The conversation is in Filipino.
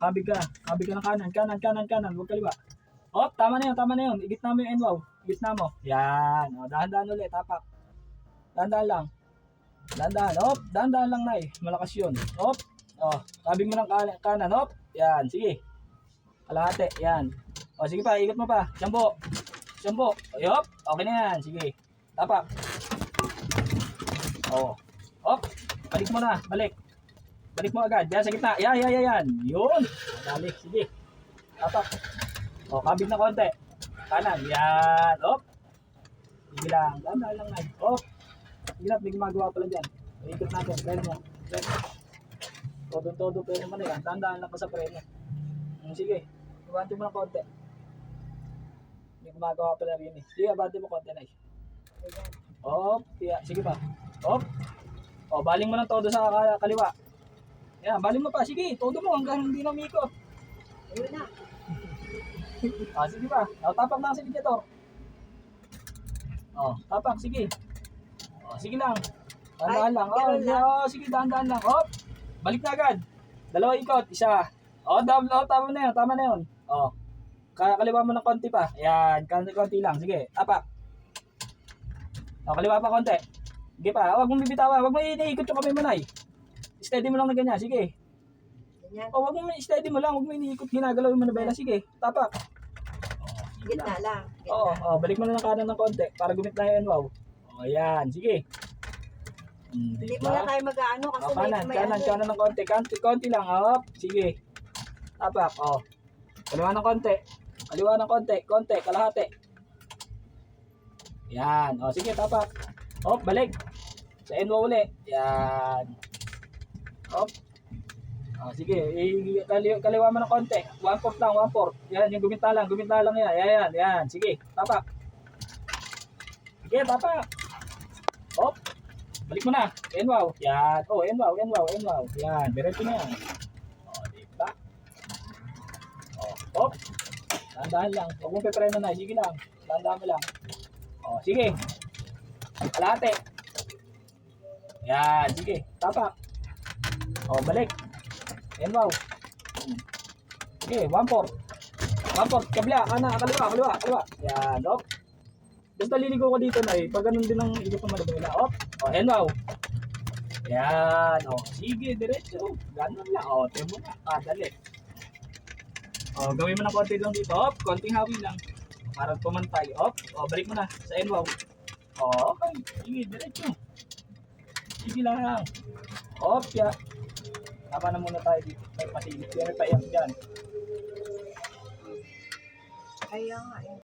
Kabig ka. Kabig ka ng kanan. Kanan. Huwag kaliwa. Op, tama na yun. Igitna mo yung NWOW. Igitna mo. Yan. O, dahan-dahan ulit. Tapak. Dahan-dahan lang. Dahan-dahan. Op, dahan-dahan lang, Nay. Malakas yun. Op. O, kabig mo ng kanan. Op. Yan. Sige. Kalahati. Yan. O, sige pa. Ikot mo pa. Sambo. Op. Okay na yan. Sige. Tapak. O. Op. Balik mo na. Balik mo agad. Yan sa gitna. Yan. Yun. Balik. Sige. Tapak. O, kabig na konti. Kanan. Yan. Op. Sige lang. Dahan-dahan lang, Nay. Op. Sige lang. May gumagawa pala dyan. Ikot natin. Preno mo. Todo preno mo na yan. Dahan-dahan lang pa sa preno. Sige. Iwanti mo ng konti. May gumagawa pala rin eh. Sige, abante mo konti, Nay. Op. Sige pa. Op. O, baling mo ng todo sa kaliwa. Yan, baling mo pa. Sige, todo mo hanggang hindi na umikot. Ayun na. Sige pa. O, tapak na ang siligator. O, tapak. Sige. O, sige lang. Dahan-dahan lang. Sige, dahan-dahan lang. Op. Balik na agad. Dalawa ikot. Isa. O, tama na yun. O, kaliwa mo ng konti pa. Ayan, konti lang. Sige, tapak. O, kaliwa pa konti. Sige pa. Huwag mong bibitawan. Huwag mo iniikot yung kamay mo, Nay. Steady mo lang na ganyan. Sige. Ganyan. O, huwag mo steady mo lang. Huwag mo iniikot. Ginagalaw mo na bela. Sige, tapak. Gitna lang. Oo, balik mo na ng kanan ng konti para gumit na yung NWOW. O, yan. Sige. Hindi mo na tayo mag-ano kasi Kanan ng konti. Konti lang. Hop. Sige. Tapak. O. Kaliwa ng konti. Konti. Kalahati. Yan. O, sige. Tapak. Hop. Balik. Sa NWOW ulit. Yan. Hop. O, sige. Kaliwa mo ng konti. 1/4 lang. 1/4. Yan. Yung guminta lang yan. Yan. Sige. Tapak. Sige. Tapak. Hop. Balik mo na. NWOW. Yan. Oh, NWOW. Yan. Diretso na yan. O, diba? O, hop. Dahan-dahan lang. Huwag mong pepreno na. Sige lang. Dahan-dahan mo lang. O, sige. Kalahati. Yan. Sige. Tapak. O, balik. NWOW. Sige. 1/4. 1/4. Kabila. Kaliwa. Yan. Hop. Basta liligo ko dito, Nay. Pag ganun din ang ikot ng malabay na. Hop. O, NWOW. Yan. O, sige. Diretso. Ganun lang. O, tiyan mo na. Dali. O, gawin mo ng konti lang dito. Hop. Konting hawi lang. Para pumantay. Hop. O, balik mo na sa NWOW. O, okay. Sige. Diretso. Sige lang. Hop. Ya. Tama na muna tayo dito. May pasilip. Yan. May paiyak dyan. Kaya nga eh.